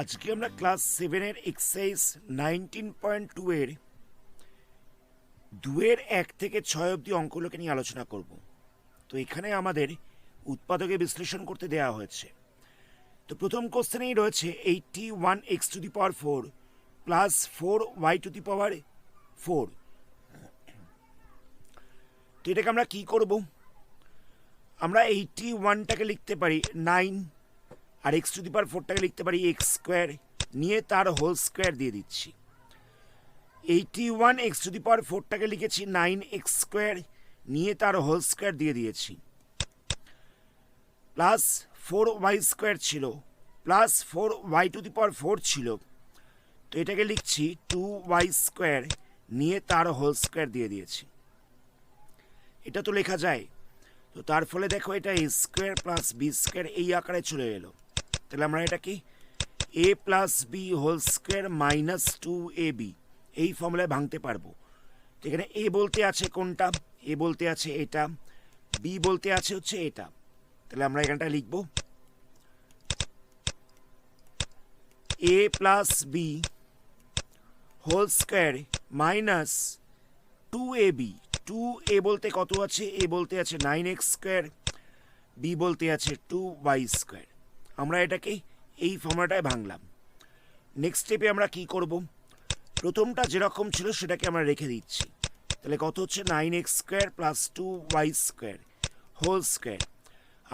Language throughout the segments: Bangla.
আজকে আমরা ক্লাস 7 এর এক্সারসাইজ 19.2 এর 2 এর 1 থেকে 6 অবধি অঙ্কগুলোকে নিয়ে আলোচনা করব। তো এখানে আমাদের উৎপাদকে বিশ্লেষণ করতে দেওয়া হয়েছে। তো প্রথম কোশ্চেনেই রয়েছে 81x⁴ প্লাস 4y⁴। তো এটাকে আমরা কি করব? আমরা 81টাকে লিখতে পারি 9 আর x⁴টাকে লিখতে পারি x² নিয়ে তার হোল স্কোয়ার দিয়ে দিচ্ছি। 81x⁴টাকে লিখেছি 9x² নিয়ে তার হোল স্কোয়ার দিয়ে দিয়েছি, প্লাস 4y² ছিল, প্লাস 4y⁴ ছিল, তো এটাকে লিখছি 2y² নিয়ে তার হোল স্কোয়ার দিয়ে দিয়েছি। এটা তো লেখা যায়। তো তার ফলে দেখো এটা a² প্লাস b² এই আকারে চলে এলো। তাহলে আমরা এটা কি a plus B whole square minus 2ab এই ফর্মুলায় ভাঙতে পারবো। তো এখানে a বলতে আছে কোনটা? a বলতে আছে এটা, b বলতে আছে হচ্ছে এটা। তাহলে আমরা এখানটা লিখব a plus B whole square minus 2ab। 2a বলতে কত আছে? a বলতে আছে 9x², b বলতে আছে 2y²। আমরা এটাকে এই ফর্মুলাটায় ভাঙলাম। নেক্সট স্টেপে আমরা কি করব? প্রথমটা যেরকম ছিল সেটাকে আমরা রেখে দিচ্ছি। তাহলে কত হচ্ছে? 9x² plus 2y² whole square.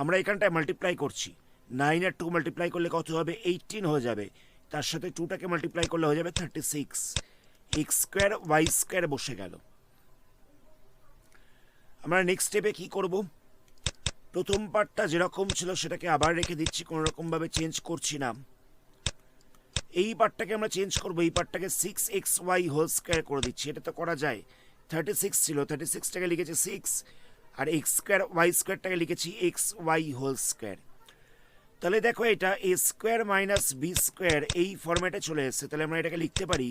আমরা এখানটায় মাল্টিপ্লাই করছি। 9 আর 2 মাল্টিপ্লাই করলে কত হবে? 18 হয়ে যাবে। তার সাথে 2টাকে মাল্টিপ্লাই করলে হয়ে যাবে 36। x² y² বসে গেল। আমরা নেক্সট স্টেপে কি করব? প্রথম পার্টটা যেরকম ছিল সেটাকে আবার রেখে দিচ্ছি, কোনো রকমভাবে চেঞ্জ করছি না। এই পার্টটাকে আমরা চেঞ্জ করব, এই পার্টটাকে 6xy হোল স্কোয়ার করে দিচ্ছি। এটা তো করা যায়। 36 ছিল, 36টাকে লিখেছি 6, আর x² y²টাকে লিখেছি xy হোল স্কোয়ার। তাহলে দেখো এটা a² মাইনাস b² এই ফরম্যাটে চলে এসেছে। তাহলে আমরা এটাকে লিখতে পারি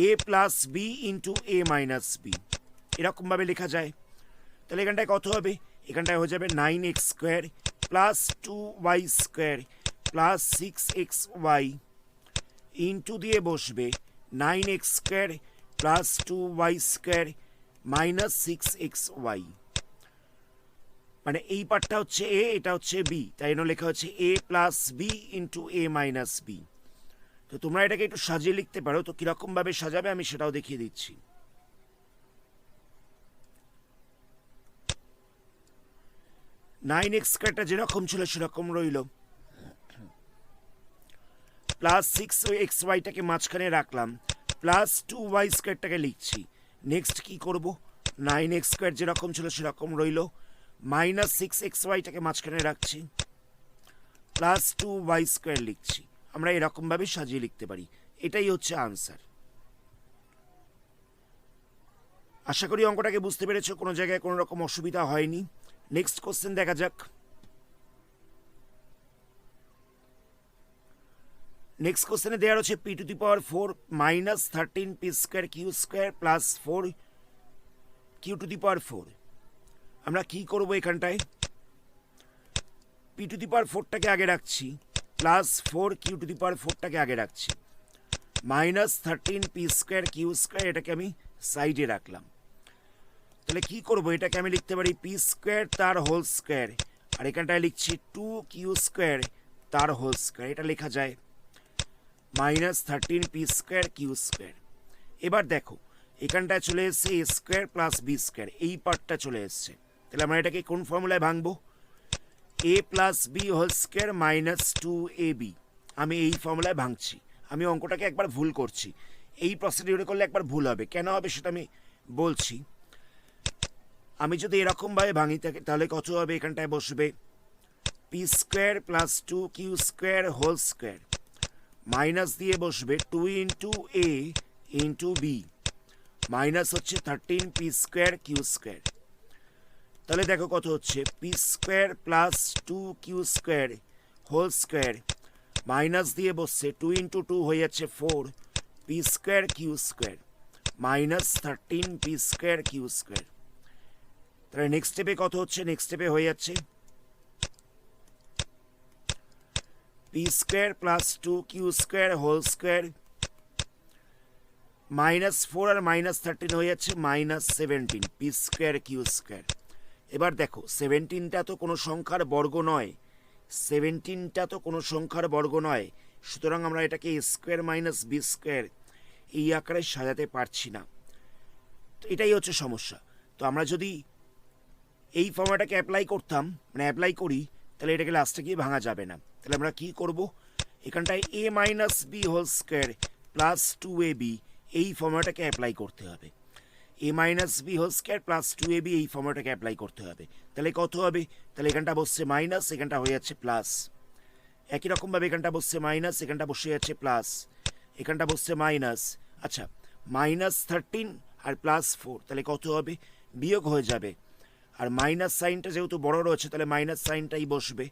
a plus B into a minus B, এরকমভাবে লেখা যায়। তাহলে এখানটায় কত হবে? এখানটায় হয়ে যাবে 9x² plus 2y² plus 6xy into দিয়ে বসবে 9x² plus 2y² minus 6xy। মানে এই পার্টটা হচ্ছে a, এটা হচ্ছে b, তাই জন্য লেখা হচ্ছে a plus B into a minus B. তো তোমরা এটাকে একটু সাজিয়ে লিখতে পারো। তো কীরকমভাবে সাজাবে আমি সেটাও দেখিয়ে দিচ্ছি। 9x² যেরকম ছিল সেরকম রইল, প্লাস 6xyটাকে মাঝখানে রাখলাম, প্লাস 2y²টাকে লিখছি। নেক্সট কি করব? 9x² যেরকম ছিল সেরকম রইল, মাইনাস 6xyটাকে মাঝখানে রাখছি, প্লাস 2y² লিখছি। আমরা এরকমভাবে সাজিয়ে লিখতে পারি। এটাই হচ্ছে আনসার। আশা করি অঙ্কটাকে বুঝতে পেরেছো, কোনো জায়গায় কোনো রকম অসুবিধা হয়নি। নেক্সট কোশ্চেন দেখা যাক। নেক্সট কোশ্চেনে দেওয়া রয়েছে p⁴ minus 13p² q² plus 4q⁴। আমরা কি করব? এখানটায় p⁴টাকে আগে রাখছি, প্লাস 4q⁴টাকে আগে রাখছি, মাইনাস 13p² q² এটাকে আমি সাইডে রাখলাম। তাহলে কি করব? এটাকে আমি লিখতে পারি p² তার হোল স্কোয়ার, আর এখানটায় লিখছি 2q² তার হোল স্কোয়ার। এটা লেখা যায় মাইনাস 13p² q²। এবার দেখো এখানটায় চলে এসছে a² প্লাস b², এই পার্টটা চলে এসছে। তাহলে আমরা এটাকে কোন ফর্মুলায় ভাঙবো? a plus B whole square minus 2ab, আমি এই ফর্মুলায় ভাঙছি। আমি অঙ্কটাকে একবার ভুল করছি, এই প্রসিডিউরে করলে একবার ভুল হবে। কেন হবে সেটা আমি বলছি। আমি যদি এরকমভাবে ভাঙি তাহলে কত হবে? এখানটায় বসবে p² plus 2q² whole square, minus দিয়ে বসবে 2 into a into B, minus হচ্ছে 13p² q²। তাহলে দেখো কত হচ্ছে? p² plus 2q² whole square, minus দিয়ে বসছে 2 ইন্টু 2 হয়ে যাচ্ছে 4p² q² minus 13p² q²। তাহলে নেক্সট স্টেপে কত হচ্ছে? নেক্সট স্টেপে হয়ে যাচ্ছে P square plus 2q square whole square -4 আর -13 হয়ে যাচ্ছে -17 পি স্কোয়ার কিউ স্কোয়ার। এবার দেখো 17টা তো কোনো সংখ্যার বর্গ নয়, 17টা তো কোনো সংখ্যার বর্গ নয়, সুতরাং আমরা এটাকে a square minus B square এই আকারে সাজাতে পারছি না। তো এটাই হচ্ছে সমস্যা। তো আমরা যদি এই ফর্মুলাটাকে অ্যাপ্লাই করতাম, মানে অ্যাপ্লাই করি, তাহলে এটাকে লাস্টে গিয়ে ভাঙা যাবে না। তাহলে আমরা কি করব, এখানটায় a minus b whole square plus 2ab এই ফর্মুলাটাকে অ্যাপ্লাই করতে হবে। A minus b whole square plus 2ab এই ফর্মুলাটাকে অ্যাপ্লাই করতে হবে। তাহলে কত হবে, তাহলে এখানটা বসছে মাইনাস, এখানটা হয়ে যাচ্ছে প্লাস। একই রকমভাবে এখানটা বসছে মাইনাস, এখানটা বসে যাচ্ছে প্লাস, এখানটা বসছে মাইনাস। আচ্ছা, -13 আর +4, তাহলে কত হবে, বিয়োগ হয়ে যাবে। আর মাইনাস সাইনটা যেহেতু বড় রয়েছে, তাহলে মাইনাস সাইনটাই বসবে।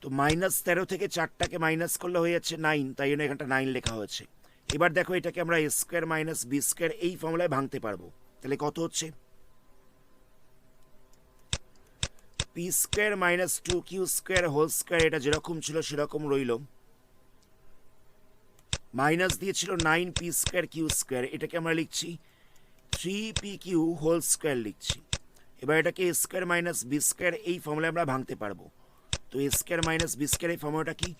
তো -13 থেকে 4টাকে মাইনাস করলে হয়ে যাচ্ছে 9, তাই জন্য এখানটা 9 লেখা হয়েছে। এবার দেখো এটাকে আমরা এ স্কোয়ার মাইনাস বি স্কোয়ার এই ফর্মুলায় ভাঙতে পারবো। তাহলে কত হচ্ছে, P square minus 2q square whole square, এটা যেরকম ছিল সেরকম রইল, মাইনাস দিয়েছিল 9p স্কোয়ার কিউ স্কোয়ার, এটাকে আমরা লিখছি 3pq হোল স্কোয়ার লিখছি। এবার এটাকে a square minus B square এই ফর্মুলায় আমরা ভাঙতে পারবো। তো এ স্কোয়ার মাইনাস বি স্কোয়ার এই ফর্মুলাটা কি,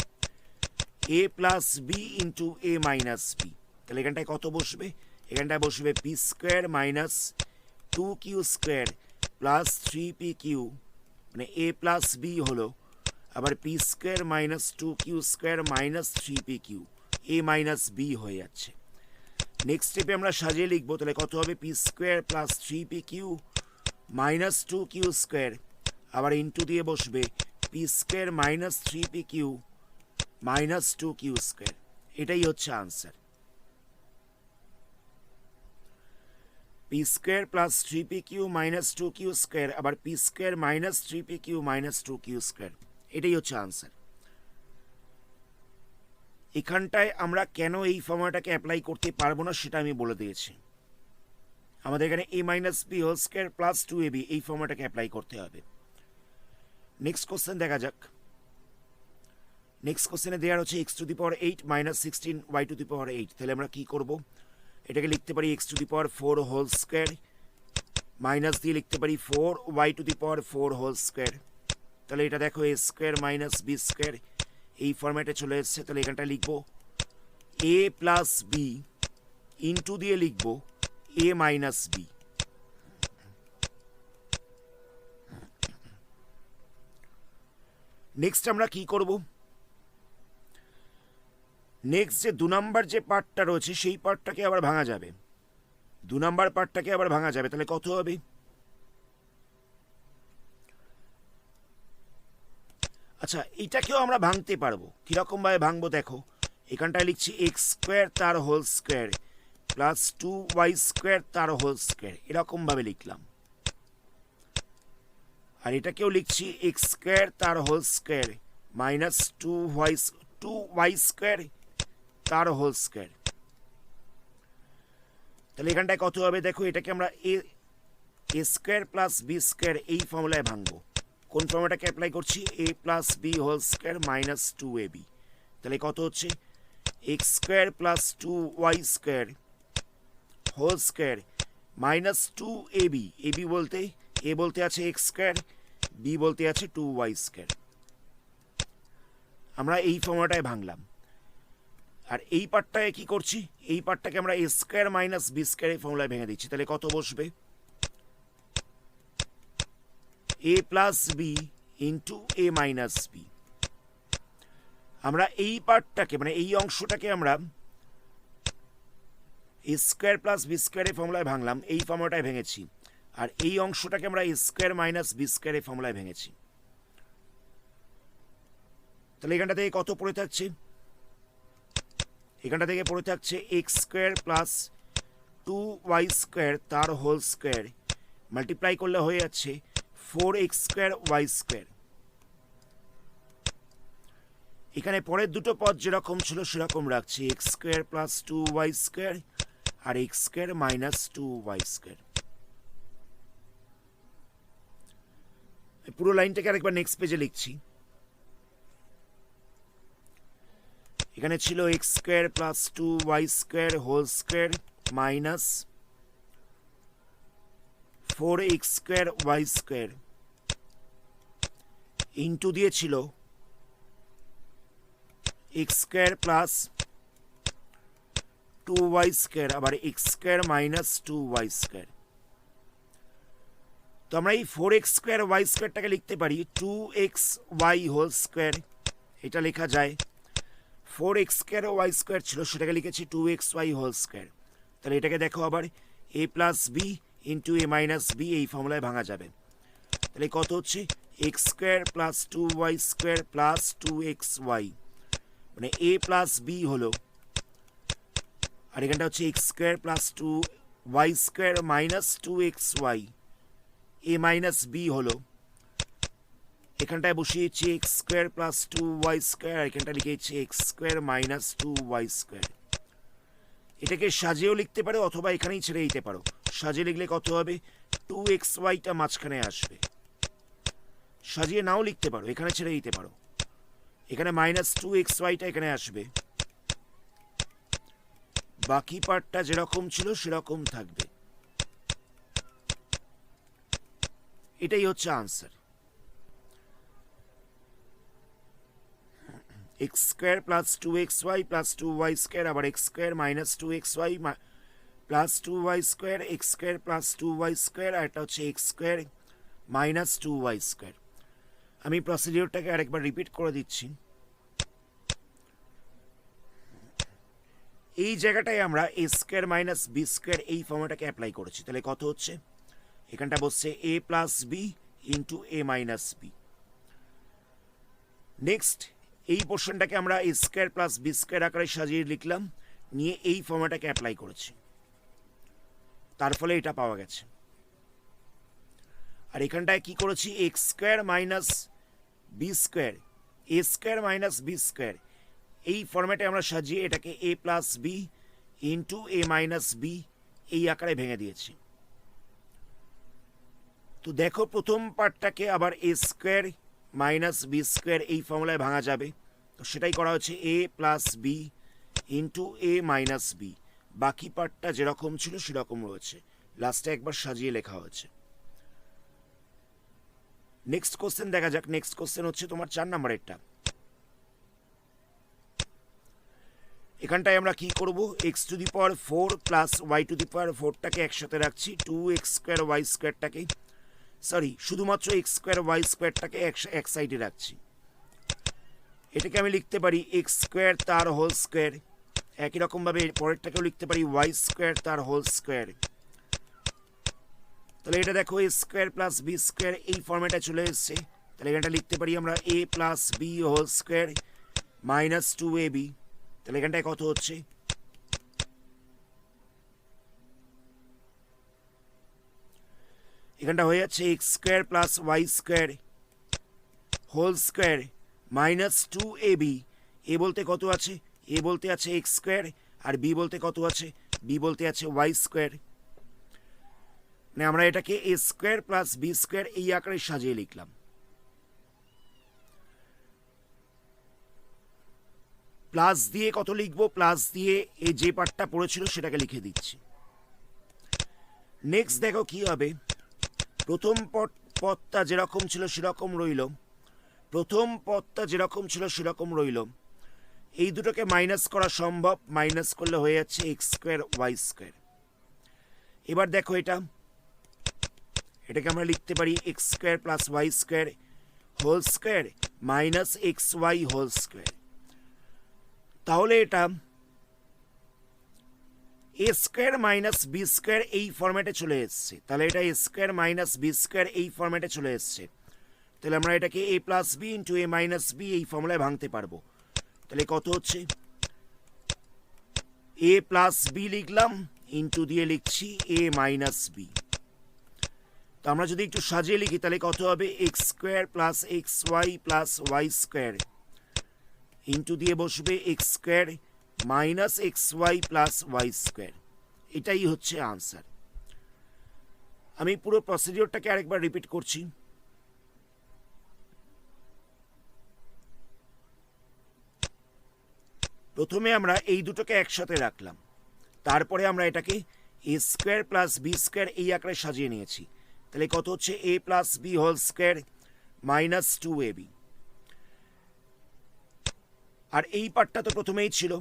এ প্লাস বি ইন্টু এ মাইনাস বি। তাহলে এখানটায় কত বসবে, এখানটায় বসবে p square minus 2q square plus 3pq, মানে এ প্লাস বি হলো, আবার p square minus 2q square minus 3pq, এ মাইনাস বি হয়ে যাচ্ছে। নেক্সট স্টেপে আমরা সাজিয়ে লিখবো, তাহলে কত হবে, p square plus 3pq minus 2q square, আবার ইন্টু দিয়ে বসবে p square minus 3pq minus 2q square. এটাই হচ্ছে answer, p square plus 3pq minus 2q square, আবার p square minus 3pq minus 2q square, এটাই হচ্ছে আনসার। এখানটায় আমরা কেন এই ফর্মুলাটাকে অ্যাপ্লাই করতে পারবো না সেটা আমি বলে দিয়েছি। আমাদের এখানে a minus b whole square plus 2ab এই ফর্মুলাটাকে অ্যাপ্লাই করতে হবে। নেক্সট কোশ্চেন দেখা যাক। নেক্সট কোশ্চেনে দেওয়ার হচ্ছে x to the power 8 minus 16 y to the power 8। তাহলে আমরা কি করব, এটাকে লিখতে পারি x to the power 4 whole square, minus দিয়ে লিখতে পারি 4 y to the power 4 whole square. তাহলে এটা দেখো এ স্কোয়ার মাইনাস বি স্কোয়ার এই ফরম্যাটে চলে এসছে। তাহলে এখানটা লিখবো এ প্লাস বি ইন্টু দিয়ে লিখবো এ মাইনাস বি। নেক্সট আমরা কি করব, নেক্সট যে 2 নাম্বার যে পার্টটা রয়েছে সেই পার্টটাকে আবার ভাঙা যাবে, 2 নাম্বার পার্টটাকে আবার ভাঙা যাবে। তাহলে কত হবে, আচ্ছা এটাকেও আমরা ভাঙতে পারবো। কিরকম ভাবে ভাঙবো দেখো, এখানটায় লিখছি এক্স স্কোয়ার তার whole square plus 2y square তার হোল স্কোয়ার, এরকম ভাবে লিখলাম। আর এটাকেও লিখছি এক্স স্কোয়ার তার whole square minus 2y square তার হোল স্কোয়ার। তাহলে এখানটায় কত হবে দেখো, এটাকে আমরা এ স্কোয়ার প্লাস বি স্কোয়ার এই ফর্মুলায় ভাঙবো। কোন ফর্মুলাটাকে অ্যাপ্লাই করছি, a plus B whole square minus 2ab। তাহলে কত হচ্ছে, x square plus 2y square whole square minus 2ab। AB বলতে এ বলতে আছে এক্স স্কোয়ার, বি বলতে আছে 2y স্কোয়ার। আমরা এই ফর্মুলাটায় ভাঙলাম। আর এই পার্টটায় কি করছি, এই পার্টটাকে আমরা এ স্কোয়ার মাইনাস বি স্কোয়ার এই ফর্মুলায় ভেঙে দিচ্ছি। তাহলে কত বসবে, এ প্লাস বি ইন্টু এ মাইনাস বি। আমরা এই পার্টটাকে মানে এই অংশটাকে আমরা এ স্কোয়ার প্লাস বি স্কোয়ারের ফর্মুলায় ভাঙলাম, এই ফর্মুলাটায় ভেঙেছি। আর এই অংশটাকে আমরা এ স্কোয়ার মাইনাস বি স্কোয়ারের ফর্মুলায় ভেঙেছি। তাহলে এখানটা থেকে কত পড়ে থাকছে, এখানটা থেকে পড়ে থাকছে x square plus 2y square তার হোল স্কোয়ার মাল্টিপ্লাই করলে হয়ে যাচ্ছে 4x স্কোয়ার y স্কোয়ার। এখানে পরের দুটো পদ যেরকম ছিল সেরকম রাখছি, x square plus 2y square আর x square minus 2y square. পুরো লাইনটাকে আরেকবার নেক্সট পেজে লিখছি। এখানে ছিল x square plus 2y square whole square minus 4x square y square into দিয়েছিল x square plus 2y square আবার x square minus 2y square. তো আমরা এই 4x স্কোয়ার y স্কোয়ারটাকে লিখতে পারি 2xy হোল স্কোয়ার, এটা লেখা যায়। 4x স্কোয়ার y স্কোয়ার ছিল, সেটাকে লিখেছি 2xy হোল স্কোয়ার। তাহলে এটাকে দেখো আবার a plus B into A minus B, এই ফর্মুলায় ভাঙা যাবে। তাহলে কত হচ্ছে x square plus 2y square plus 2xy, মানে a প্লাস বি হলো, আর এখানটা হচ্ছে x square plus 2y square minus 2xy, a minus b হলো। এখানটায় বসিয়েছি x square plus 2y square, আর এখানটা লিখেছি x square minus 2y square. এটাকে সাজিয়েও লিখতে পারো অথবা এখানেই ছেড়ে দিতে পারো। সাজিয়ে লিখলে কত হবে 2xyটা মাঝখানে আসবে, সাজিয়ে নাও লিখতে পারো, এখানে ছেড়ে দিতে পারো। এখানে মাইনাস 2xyটা এখানে আসবে, বাকি পার্টটা যেরকম ছিল সেরকম থাকবে। এটাই হচ্ছে answer. X square plus 2xy plus 2y square আবার x square minus 2xy plus 2y square, x square plus 2y square, আর এটা হচ্ছে x square minus 2y square. আমি প্রসিডিওরটাকে আরেকবার রিপিট করে দিচ্ছি। এই জায়গাটায় আমরা এ স্কোয়ার মাইনাস বি স্কোয়ার এই ফর্মুলাটাকে অ্যাপ্লাই করেছি। তাহলে কত হচ্ছে, এখানটা বসছে এ প্লাস বি ইন্টু এ মাইনাস বি। নেক্সট এই পোর্শনটাকে আমরা এ স্কোয়ার প্লাস বি স্কোয়ার আকারে সাজিয়ে লিখলাম, নিয়ে এই ফর্মুলাটাকে অ্যাপ্লাই করেছি, তার ফলে এটা পাওয়া গেছে। আর এখানটায় কি করেছি x square minus B square, a square minus B square, এই ফর্ম্যাটে আমরা সাজিয়ে এটাকে এ প্লাস বি ইন্টু এ মাইনাস বি এই আকারে ভেঙে দিয়েছি। তো দেখো প্রথম পার্টটাকে আবার a square minus B square এই ফর্মুলায় ভাঙা যাবে, তো সেটাই করা হচ্ছে এ প্লাস বি ইন্টু এ মাইনাস বি, বাকি পার্টটা যেরকম ছিল সেরকম রয়েছে, লাস্টে একবার সাজিয়ে লেখা হয়েছে। নেক্সট কোশ্চেন দেখা যাক। নেক্সট কোশ্চেন হচ্ছে তোমার 4 নম্বরেরটা। এখানটায় আমরা কি করব, x to the power 4 plus y to the power 4টাকে একসাথে রাখছি, 2x স্কোয়ার ওয়াই স্কোয়ারটাকে, সরি শুধুমাত্র এক্স স্কোয়ার ওয়াই স্কোয়ারটাকে এক সাইডে রাখছি। এটাকে আমি লিখতে পারি এক্স স্কোয়ার তার হোল স্কোয়ার, একই রকমভাবে পরেরটাকেও লিখতে পারি ওয়াই স্কোয়ার তার হোল স্কোয়ার। তাহলে এটা দেখো এ স্কোয়ার প্লাস বি স্কোয়ার এই ফর্মেটে চলে এসছে। তাহলে এখানটা লিখতে পারি আমরা a plus B whole square minus 2ab। তাহলে এখানটায় কত হচ্ছে, এখানটা হয়ে যাচ্ছে X square plus Y square whole square minus 2ab। A বলতে কত আছে, এ বলতে আছে এক্স স্কোয়ার, আর বি বলতে কত আছে, বি বলতে আছে ওয়াই স্কোয়ার। মানে আমরা এটাকে a square plus b square এই আকারে সাজিয়ে লিখলাম। প্লাস দিয়ে কত লিখবো, প্লাস দিয়ে এই যে পার্টটা পড়েছিল সেটাকে লিখে দিচ্ছি। নেক্সট দেখো কি হবে, প্রথম পদটা যেরকম ছিল সেরকম রইল, প্রথম পদটা যেরকম ছিল সেরকম রইল। এই দুটোকে মাইনাস করা সম্ভব, মাইনাস করলে হয়ে যাচ্ছে এক্স স্কোয়ার ওয়াই স্কোয়ার। এবার দেখো এটাকে আমরা লিখতে পারি x square plus Y square whole square minus X Y whole square. তাহলে এটা A square minus B square এই ফরম্যাটে চলে এসছে। তাহলে এটা A square minus B square এই ফরম্যাটে চলে এসছে। তাহলে আমরা এটাকে এ প্লাস বি ইন্টু এ মাইনাস বি এই ফর্মুলায় ভাঙতে পারবো। তাহলে কত হচ্ছে, এ প্লাস বি লিখলাম, ইন্টু দিয়ে লিখছি এ মাইনাস বি। তো আমরা যদি একটু সাজিয়ে লিখি তাহলে কত হবে, x square plus X Y plus Y square into দিয়ে বসবে X square minus X Y plus Y square. এটাই হচ্ছে আনসার। আমি পুরো প্রসিডিওরটাকে আরেকবার রিপিট করছি। প্রথমে আমরা এই দুটোকে একসাথে রাখলাম, তারপরে আমরা এটাকে a square plus b square এই আকারে সাজিয়ে নিয়েছি। তাহলে কত হচ্ছে এ plus B whole square minus 2ab। আর এই পার্টটা তো প্রথমেই ছিল।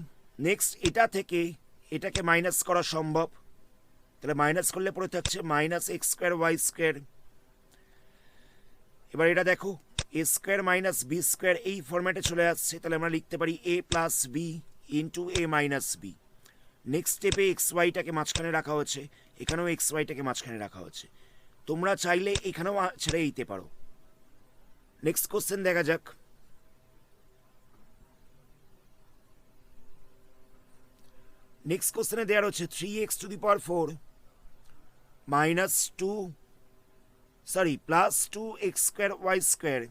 নেক্সট এটা থেকে এটাকে মাইনাস করা সম্ভব, তাহলে মাইনাস করলে পড়ে থাকছে minus x square Y square. এবার এটা দেখো এ স্কোয়ার মাইনাস বি স্কোয়ার এই ফরম্যাটে চলে আসছে, তাহলে আমরা লিখতে পারি A plus B into A minus B. Next স্টেপে এক্স ওয়াইটাকে মাঝখানে রাখা হচ্ছে, এখানেও এক্স ওয়াইটাকে মাঝখানে রাখা হচ্ছে। তোমরা চাইলে এখানেও ছেড়ে দিতে পারো। নেক্সট কোশ্চেন দেখা যাক। নেক্সট কোশ্চেনে দেওয়া হচ্ছে 3x to the power 4 minus 2 plus 2x square Y square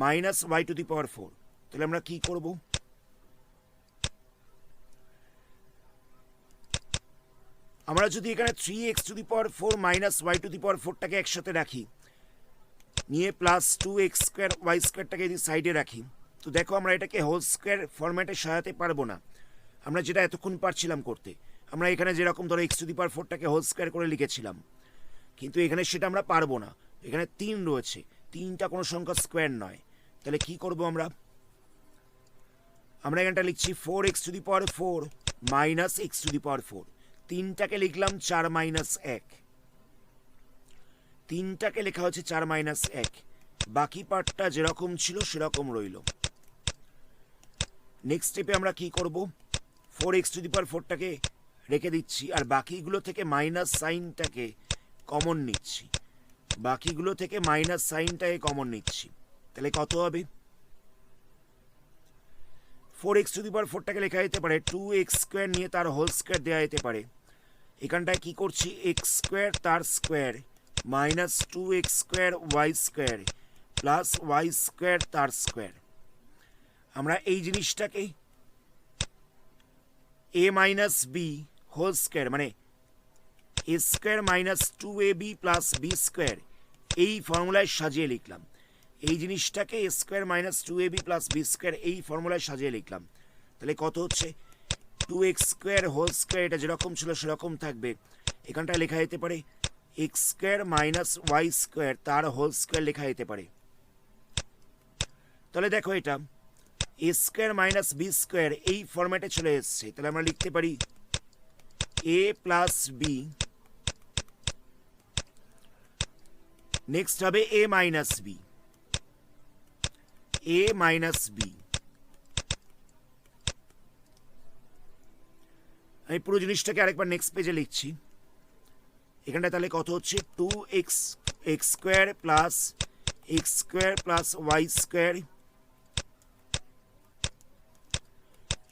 minus y to the power 4। তাহলে আমরা কি করব? আমরা যদি এখানে 3x to the power 4 minus y to the power 4টাকে একসাথে রাখি, নিয়ে প্লাস 2x স্কোয়ার ওয়াই স্কোয়ারটাকে যদি সাইডে রাখি, তো দেখো আমরা এটাকে হোল স্কোয়ার ফরম্যাটে সাজাতে পারবো না। আমরা যেটা এতক্ষণ পারছিলাম করতে, আমরা এখানে যেরকম ধরো এক্স টু দি পাওয়ার 4টাকে হোল স্কোয়ার করে লিখেছিলাম, কিন্তু এখানে সেটা আমরা পারবো না। এখানে 3 রয়েছে, 3টা কোনো সংখ্যা স্কোয়ার নয়। তাহলে কি করব আমরা? আমরা এখানটা লিখছি 4x to the power 4 minus x to the power 4। 3টাকে লিখলাম 4 মাইনাস 1, 3টাকে লেখা হচ্ছে 4 মাইনাস 1। বাকি পার্টটা যেরকম ছিল সেরকম রইল। নেক্সট স্টেপে আমরা কি করব? 4x টু দি পাওয়ার 4টাকে রেখে দিচ্ছি, আর বাকিগুলো থেকে মাইনাস সাইনটাকে কমন নিচ্ছি, বাকিগুলো থেকে মাইনাস সাইনটাকে কমন নিচ্ছি। তাহলে কত হবে? 4x টু দি পাওয়ার 4টাকে লেখা যেতে পারে 2x স্কোয়ার নিয়ে তার হোল স্কোয়ার দেওয়া যেতে পারে। এখানটায় কি করছি? এক্স স্কোয়ার তার square minus 2x square Y square plus Y square তার স্কোয়ার। আমরা এই জিনিসটাকে a minus b whole square মানে a square minus 2ab plus b square এই ফর্মুলায় সাজিয়ে লিখলাম। এই জিনিসটাকে a square minus 2ab plus b square এই ফর্মুলায় সাজিয়ে লিখলাম। তাহলে কত হচ্ছে? 2x স্কোয়ার হোল স্কোয়ার, এটা যেরকম ছিল সেরকম থাকবে। এখানটায় লেখা যেতে পারে X square minus Y square তার হোল স্কোয়ার লেখা যেতে পারে। তাহলে দেখো এটা A square minus B square এই ফরম্যাটে চলে এসছে। তাহলে আমরা লিখতে পারি এ প্লাস বি, নেক্সট হবে a minus B, A minus B. আমি পুরো জিনিসটাকে আরেকবার নেক্সট পেজে লিখছি। এখানটা তাহলে কত হচ্ছে? 2x x square plus x square plus Y square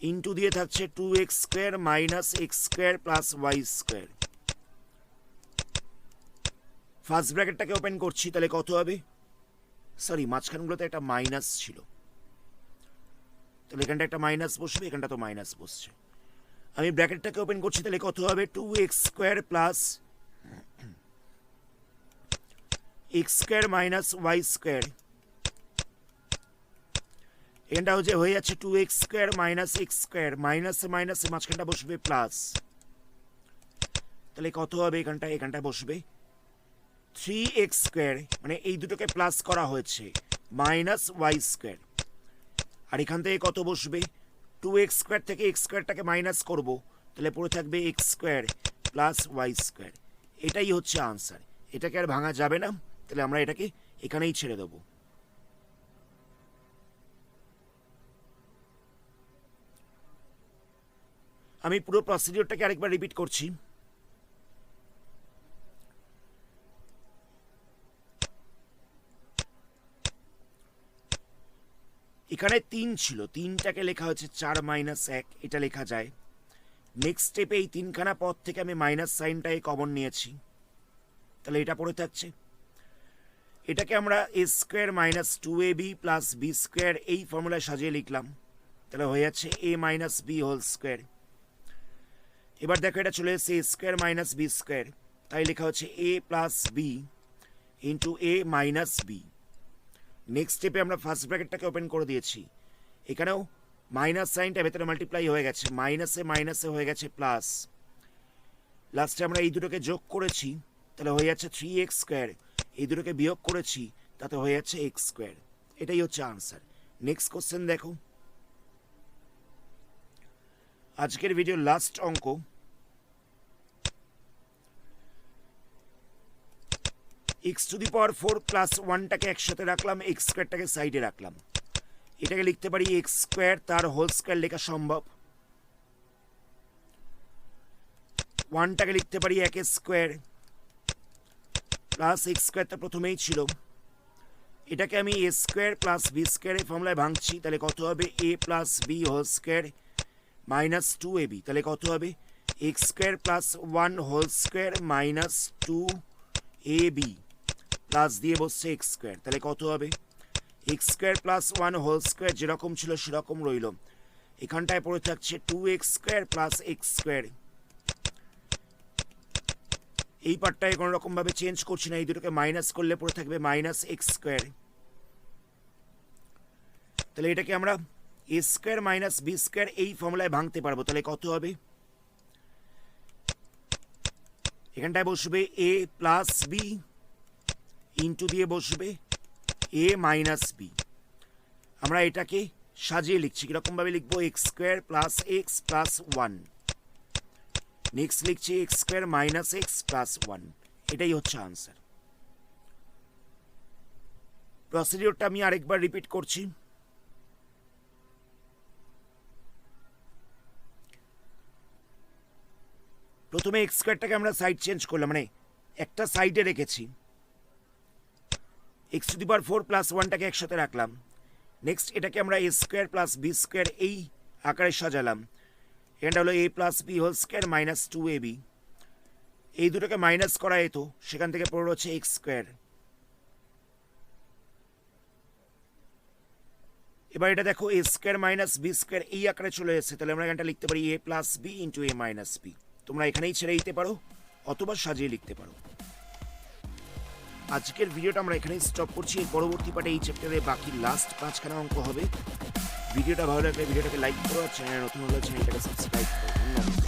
into দিয়ে থাকছে 2x square minus x square plus Y square. First ব্র্যাকেটটাকে ওপেন করছি, তাহলে কত হবে? মাঝখানগুলোতে একটা মাইনাস ছিল, তাহলে এখানটা একটা মাইনাস বসবে, এখানটা তো মাইনাস বসছে। আমি ব্র্যাকেটটাকে ওপেন করছি, তাহলে কত হবে? 2x square plus x square minus Y square. এটা হয়ে যাচ্ছে 2x square minus x square, মাইনাসে মাইনাসে মাঝখানটা বসবে প্লাস। তাহলে কত হবে? এখানটায় বসবে 3x স্কোয়ার, মানে এই দুটোকে প্লাস করা হয়েছে, মাইনাস ওয়াই স্কোয়ার। আর এখান থেকে কত বসবে? 2x স্কোয়ার থেকে এক্স স্কোয়ারটাকে মাইনাস করবো, তাহলে পড়ে থাকবে X square plus Y square. এটাই হচ্ছে আনসার। এটাকে আর ভাঙা যাবে না, তাহলে আমরা এটাকে এখানেই ছেড়ে দেবো। আমি পুরো প্রসিডিওরটাকে আরেকবার রিপিট করছি। এখানে 3 ছিল, 3টাকে লেখা হচ্ছে 4 মাইনাস 1, এটা লেখা যায়। নেক্সট স্টেপে এই 3খানা পদ থেকে আমি মাইনাস সাইনটাই কমন নিয়েছি, তাহলে এটা পড়ে থাকছে। এটাকে আমরা এ square minus 2ab plus b square এই ফর্মুলায় সাজিয়ে লিখলাম, তাহলে হয়ে যাচ্ছে a minus b whole square. এবার দেখো এটা চলে এসেছে a square minus B square, তাই লেখা হচ্ছে এ প্লাস বি ইন্টু এ মাইনাস বি। নেক্সট স্টেপে আমরা ফার্স্ট ব্র্যাকেটটাকে ওপেন করে দিয়েছি, এখানেও মাইনাস সাইনটা ভেতরে মাল্টিপ্লাই হয়ে গেছে, মাইনাসে মাইনাসে হয়ে গেছে প্লাস, লাস্টে আমরা এই দুটোকে যোগ করেছি, তাহলে হয়ে যাচ্ছে 3x স্কোয়ার, এই দুটোকে বিয়োগ করেছি, তাতে হয়ে যাচ্ছে এক্স স্কোয়ার। এটাই হচ্ছে আনসার। নেক্সট কোশ্চেন দেখো, আজকের ভিডিও লাস্ট অঙ্ক। X to the power 4 plus 1টাকে একসাথে রাখলাম, এক্স স্কোয়ারটাকে সাইডে রাখলাম। এটাকে লিখতে পারি এক্স স্কোয়ার, তার হোল স্কোয়ার লেখা সম্ভব। 1টাকে লিখতে পারি 1 স্কোয়ার প্লাস এক্স স্কোয়ার, তা প্রথমেই ছিল। এটাকে আমি এ স্কোয়ার প্লাস বি স্কোয়ারের ফর্মুলায় ভাঙছি, তাহলে কত হবে a plus B whole square minus 2ab, তাহলে কত হবে x square plus 1 whole square minus 2ab plus দিয়ে বসছে এক্স স্কোয়ার, তাহলে কত হবে x square plus 1 whole square যেরকম ছিল সেরকম রইল। এখানটায় পড়ে থাকছে 2x square plus x square. এই পার্টটায় কোনো রকমভাবে চেঞ্জ করছি না, এই দুটোকে মাইনাস করলে পড়ে থাকবে মাইনাস এক্স স্কোয়ার। তাহলে এটাকে আমরা এ স্কোয়ার মাইনাস বি স্কোয়ার এই ফর্মুলায় ভাঙতে পারবো, তাহলে কত হবে এখানটায় বসবে এ প্লাস বি ইন্টু দিয়ে বসবে এ মাইনাস বি। আমরা এটাকে সাজিয়ে লিখছি, কিরকমভাবে লিখবো x square plus x plus 1, next লিখছি x square minus x plus 1। এটাই হচ্ছে আনসার। প্রসিডিওরটা আমি আরেকবার রিপিট করছি। প্রথমে এক্স স্কোয়ারটাকে আমরা সাইড চেঞ্জ করলাম, মানে একটা সাইডে রেখেছি, x to the power 4 plus 1টাকে একসাথে রাখলাম। নেক্সট এটাকে আমরা এ স্কোয়ার প্লাস বি স্কোয়ার এই আকারে সাজালাম। এটা হলো a plus B whole square minus 2ab, এই দুটোকে মাইনাস করা যেত, সেখান থেকে পড়ে হচ্ছে এক্স স্কোয়ার। এবার এটা দেখো এ স্কোয়ার মাইনাস বি স্কোয়ার এই আকারে চলে এসেছে, তাহলে আমরা এখানটা লিখতে পারি A plus B into A minus B. তোমরা এখানেই ছেড়ে দিতে পারো অথবা সাজিয়ে লিখতে পারো। আজকের ভিডিওটা আমরা এখানেই স্টপ করছি। এর পরবর্তী পার্টে এই চ্যাপ্টারে বাকি লাস্ট 5খানা অঙ্ক হবে। ভিডিওটা ভালো লাগলে ভিডিওটাকে লাইক করো, আর চ্যানেল নতুন হলে চ্যানেলটাকে সাবস্ক্রাইব করো। ধন্যবাদ।